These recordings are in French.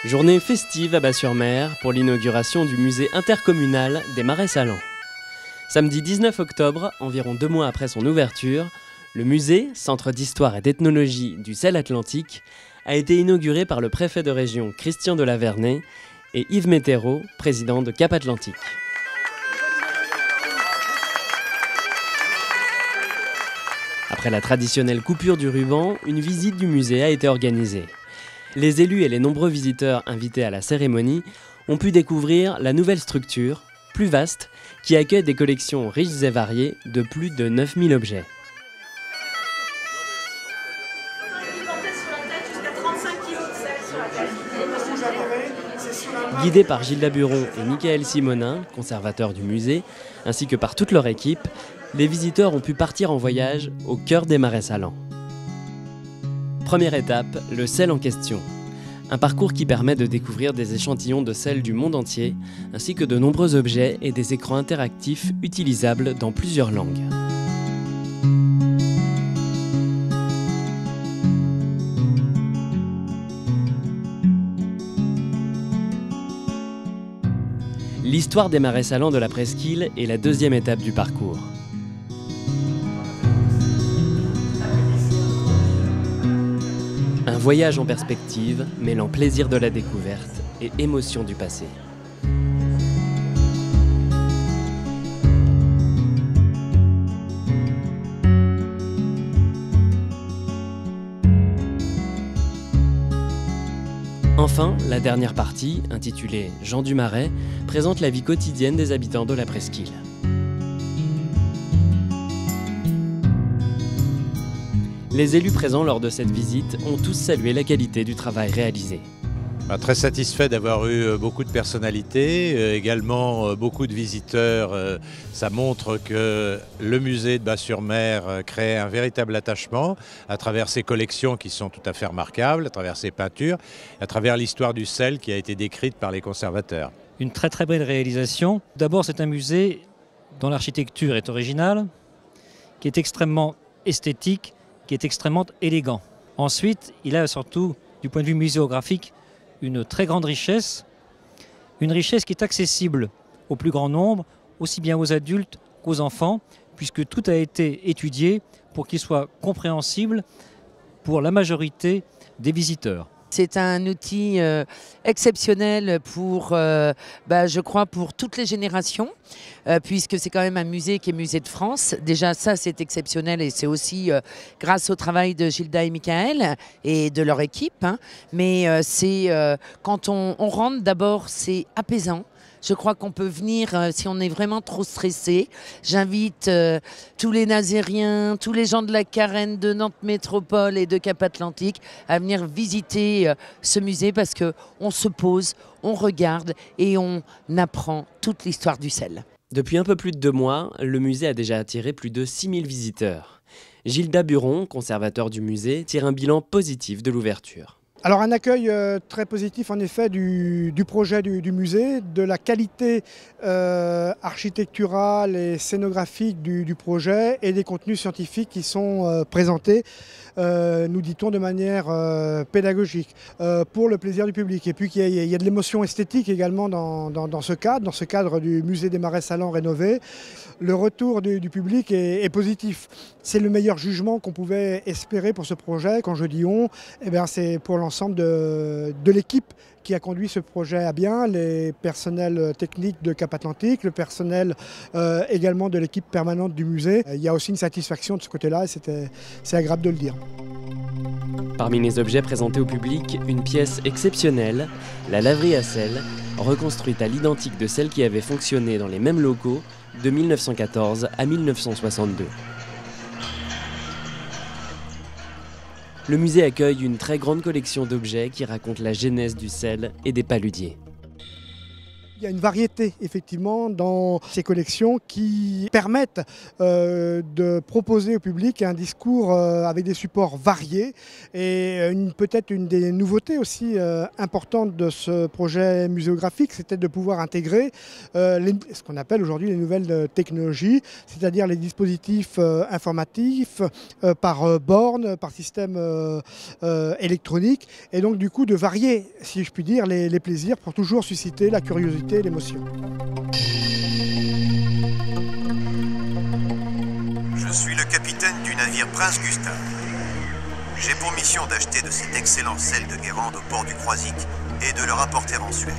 Journée festive à Bas-sur-Mer pour l'inauguration du musée intercommunal des Marais Salants. Samedi 19 octobre, environ 2 mois après son ouverture, le musée, centre d'histoire et d'ethnologie du sel atlantique, a été inauguré par le préfet de région Christian de la Vernet et Yves Météreau, président de Cap Atlantique. Après la traditionnelle coupure du ruban, une visite du musée a été organisée. Les élus et les nombreux visiteurs invités à la cérémonie ont pu découvrir la nouvelle structure, plus vaste, qui accueille des collections riches et variées de plus de 9000 objets. Guidés par Gilles Daburon et Michael Simonin, conservateurs du musée, ainsi que par toute leur équipe, les visiteurs ont pu partir en voyage au cœur des Marais Salants. Première étape, le sel en question. Un parcours qui permet de découvrir des échantillons de sel du monde entier, ainsi que de nombreux objets et des écrans interactifs utilisables dans plusieurs langues. L'histoire des Marais Salants de la Presqu'île est la deuxième étape du parcours. Un voyage en perspective, mêlant plaisir de la découverte et émotion du passé. Enfin, la dernière partie, intitulée « Gens du Marais », présente la vie quotidienne des habitants de la Presqu'île. Les élus présents lors de cette visite ont tous salué la qualité du travail réalisé. Très satisfait d'avoir eu beaucoup de personnalités, également beaucoup de visiteurs. Ça montre que le musée de Bas-sur-Mer crée un véritable attachement à travers ses collections qui sont tout à fait remarquables, à travers ses peintures, à travers l'histoire du sel qui a été décrite par les conservateurs. Une très belle réalisation. D'abord, c'est un musée dont l'architecture est originale, qui est extrêmement esthétique, qui est extrêmement élégant. Ensuite, il a surtout, du point de vue muséographique, une très grande richesse, une richesse qui est accessible au plus grand nombre, aussi bien aux adultes qu'aux enfants, puisque tout a été étudié pour qu'il soit compréhensible pour la majorité des visiteurs. C'est un outil exceptionnel pour, je crois, pour toutes les générations, puisque c'est quand même un musée qui est musée de France. Déjà, ça, c'est exceptionnel et c'est aussi grâce au travail de Gilda et Michael et de leur équipe. Mais quand on rentre, d'abord, c'est apaisant. Je crois qu'on peut venir si on est vraiment trop stressé. J'invite tous les Nazériens, tous les gens de la Carène, de Nantes Métropole et de Cap Atlantique à venir visiter ce musée parce qu'on se pose, on regarde et on apprend toute l'histoire du sel. Depuis un peu plus de 2 mois, le musée a déjà attiré plus de 6000 visiteurs. Gilles Daburon, conservateur du musée, tire un bilan positif de l'ouverture. Alors un accueil très positif en effet du projet du musée, de la qualité architecturale et scénographique du projet et des contenus scientifiques qui sont présentés, nous dit-on, de manière pédagogique, pour le plaisir du public. Et puis il y a de l'émotion esthétique également dans ce cadre du musée des Marais Salants rénové. Le retour du public est positif. C'est le meilleur jugement qu'on pouvait espérer pour ce projet. Quand je dis on, c'est pour l'ensemble de l'équipe qui a conduit ce projet à bien, les personnels techniques de Cap Atlantique, le personnel également de l'équipe permanente du musée. Il y a aussi une satisfaction de ce côté-là et c'est agréable de le dire. Parmi les objets présentés au public, une pièce exceptionnelle, la laverie à sel, reconstruite à l'identique de celle qui avait fonctionné dans les mêmes locaux de 1914 à 1962. Le musée accueille une très grande collection d'objets qui racontent la genèse du sel et des paludiers. Il y a une variété effectivement dans ces collections qui permettent de proposer au public un discours avec des supports variés et peut-être une des nouveautés aussi importantes de ce projet muséographique, c'était de pouvoir intégrer ce qu'on appelle aujourd'hui les nouvelles technologies, c'est-à-dire les dispositifs informatifs par borne, par système électronique, et donc du coup de varier, si je puis dire, les plaisirs pour toujours susciter la curiosité et l'émotion. Je suis le capitaine du navire Prince Gustave. J'ai pour mission d'acheter de cet excellent sel de Guérande au port du Croisic et de le rapporter en Suède.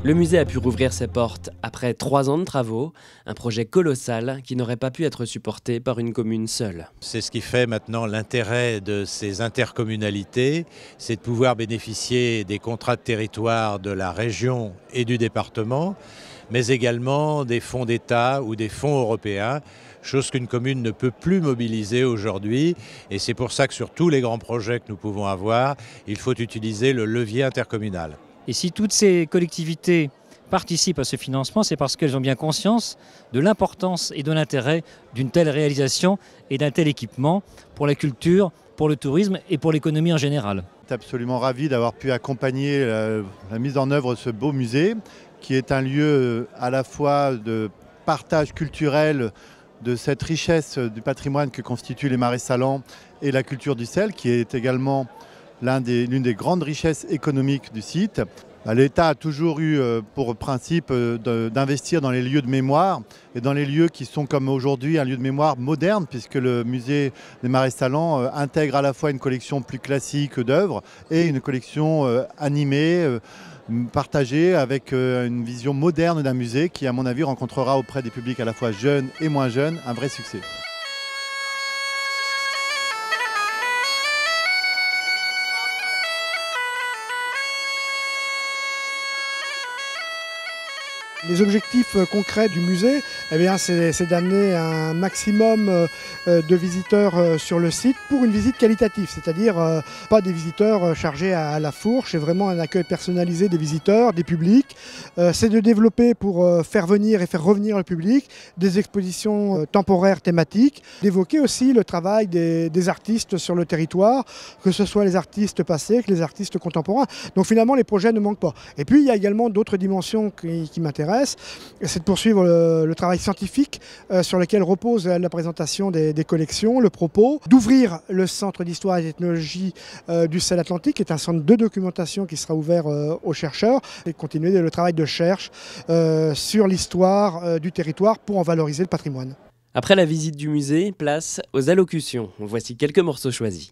Le musée a pu rouvrir ses portes après 3 ans de travaux, un projet colossal qui n'aurait pas pu être supporté par une commune seule. C'est ce qui fait maintenant l'intérêt de ces intercommunalités, c'est de pouvoir bénéficier des contrats de territoire de la région et du département, mais également des fonds d'État ou des fonds européens, chose qu'une commune ne peut plus mobiliser aujourd'hui. Et c'est pour ça que sur tous les grands projets que nous pouvons avoir, il faut utiliser le levier intercommunal. Et si toutes ces collectivités participent à ce financement, c'est parce qu'elles ont bien conscience de l'importance et de l'intérêt d'une telle réalisation et d'un tel équipement pour la culture, pour le tourisme et pour l'économie en général. Je suis absolument ravi d'avoir pu accompagner la mise en œuvre de ce beau musée, qui est un lieu à la fois de partage culturel de cette richesse du patrimoine que constituent les marais salants et la culture du sel, qui est également l'une des grandes richesses économiques du site. L'État a toujours eu pour principe d'investir dans les lieux de mémoire et dans les lieux qui sont comme aujourd'hui un lieu de mémoire moderne, puisque le musée des Marais Salants intègre à la fois une collection plus classique d'œuvres et une collection animée, partagée avec une vision moderne d'un musée qui, à mon avis, rencontrera auprès des publics à la fois jeunes et moins jeunes un vrai succès. Les objectifs concrets du musée, c'est d'amener un maximum de visiteurs sur le site pour une visite qualitative, c'est-à-dire pas des visiteurs chargés à la fourche, et vraiment un accueil personnalisé des visiteurs, des publics. C'est de développer pour faire venir et faire revenir le public des expositions temporaires thématiques, d'évoquer aussi le travail des artistes sur le territoire, que ce soit les artistes passés que les artistes contemporains. Donc finalement les projets ne manquent pas. Et puis il y a également d'autres dimensions qui m'intéressent. C'est de poursuivre le travail scientifique sur lequel repose la présentation des collections, le propos, d'ouvrir le centre d'histoire et d'ethnologie du sel atlantique, qui est un centre de documentation qui sera ouvert aux chercheurs, et continuer le travail de recherche sur l'histoire du territoire pour en valoriser le patrimoine. Après la visite du musée, place aux allocutions. Voici quelques morceaux choisis.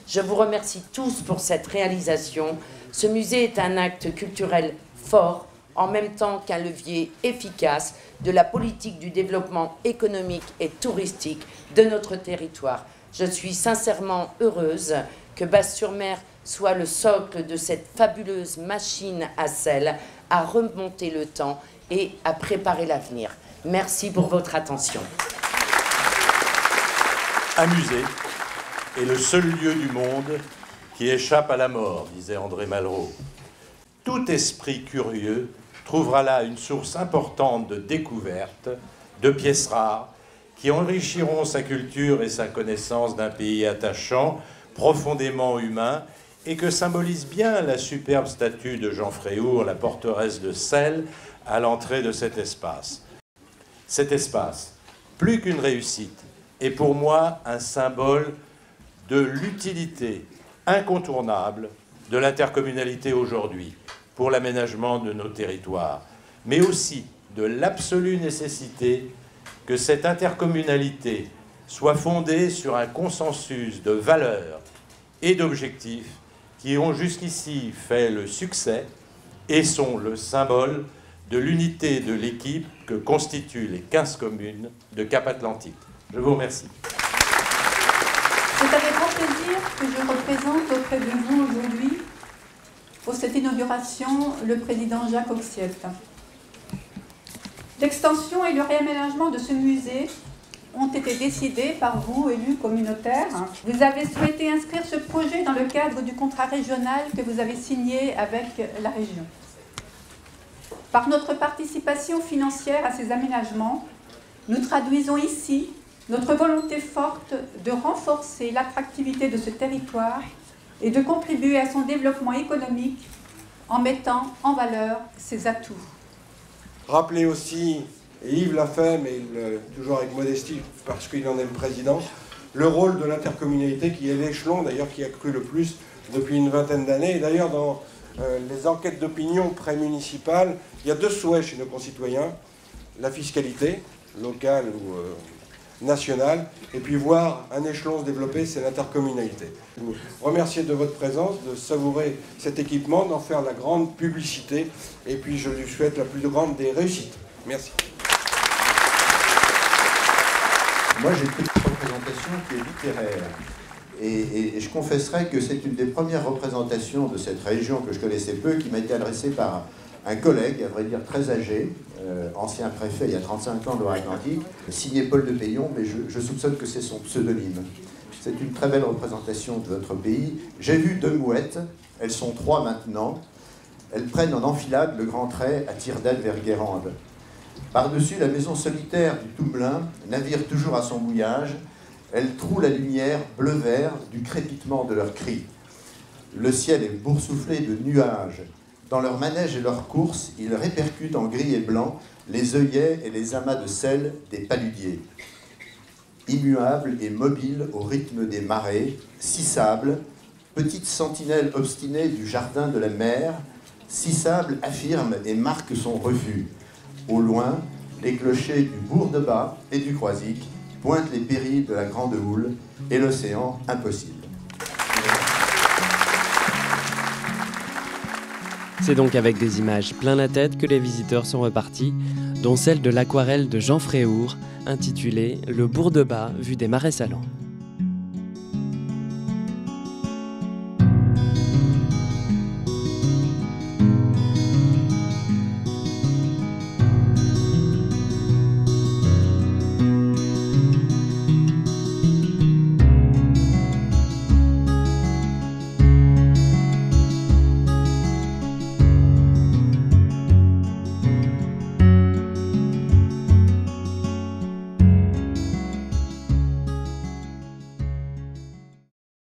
Je vous remercie tous pour cette réalisation. Ce musée est un acte culturel fort, en même temps qu'un levier efficace de la politique du développement économique et touristique de notre territoire. Je suis sincèrement heureuse que Basse-sur-Mer soit le socle de cette fabuleuse machine à sel, à remonter le temps et à préparer l'avenir. Merci pour votre attention. Un musée est le seul lieu du monde qui échappe à la mort, disait André Malraux. Tout esprit curieux trouvera là une source importante de découvertes, de pièces rares, qui enrichiront sa culture et sa connaissance d'un pays attachant, profondément humain, et que symbolise bien la superbe statue de Jean Fréhour, la porteresse de sel, à l'entrée de cet espace. Cet espace, plus qu'une réussite, est pour moi un symbole de l'utilité incontournable de l'intercommunalité aujourd'hui pour l'aménagement de nos territoires, mais aussi de l'absolue nécessité que cette intercommunalité soit fondée sur un consensus de valeurs et d'objectifs qui ont jusqu'ici fait le succès et sont le symbole de l'unité de l'équipe que constituent les 15 communes de Cap-Atlantique. Je vous remercie. C'est avec grand plaisir que je représente auprès de vous aujourd'hui, pour cette inauguration, le président Jacques Oxiet. L'extension et le réaménagement de ce musée ont été décidées par vous, élus communautaires. Vous avez souhaité inscrire ce projet dans le cadre du contrat régional que vous avez signé avec la région. Par notre participation financière à ces aménagements, nous traduisons ici notre volonté forte de renforcer l'attractivité de ce territoire et de contribuer à son développement économique en mettant en valeur ses atouts. Rappelez aussi, et Yves l'a fait, mais toujours avec modestie parce qu'il en est le président, le rôle de l'intercommunalité qui est l'échelon d'ailleurs qui a cru le plus depuis une vingtaine d'années. Et d'ailleurs dans les enquêtes d'opinion pré-municipales, il y a deux souhaits chez nos concitoyens, la fiscalité locale ou nationale, et puis voir un échelon se développer, c'est l'intercommunalité. Je vous remercie de votre présence, de savourer cet équipement, d'en faire la grande publicité, et puis je lui souhaite la plus grande des réussites. Merci. Moi j'ai pris une représentation qui est littéraire. Et je confesserai que c'est une des premières représentations de cette région que je connaissais peu, qui m'a été adressée par un collègue, à vrai dire très âgé, ancien préfet il y a 35 ans de Loire-Atlantique, signé Paul de Payon, mais je soupçonne que c'est son pseudonyme. C'est une très belle représentation de votre pays. J'ai vu 2 mouettes, elles sont 3 maintenant. Elles prennent en enfilade le grand trait à tire-d'aile vers Guérande. Par-dessus la maison solitaire du Toumelin, navire toujours à son mouillage, elles trouent la lumière bleu-vert du crépitement de leurs cris. Le ciel est boursouflé de nuages. Dans leurs manèges et leurs courses, ils répercutent en gris et blanc les œillets et les amas de sel des paludiers. Immuables et mobiles au rythme des marées, 6 sables, petites sentinelles obstinées du jardin de la mer, 6 sables affirment et marquent son refus. Au loin, les clochers du Bourg-de-Bas et du Croisic pointent les périls de la Grande Houle et l'océan impossible. C'est donc avec des images plein la tête que les visiteurs sont repartis, dont celle de l'aquarelle de Jean Fréhour, intitulée « Le Bourg-de-Bas, vue des Marais Salants ».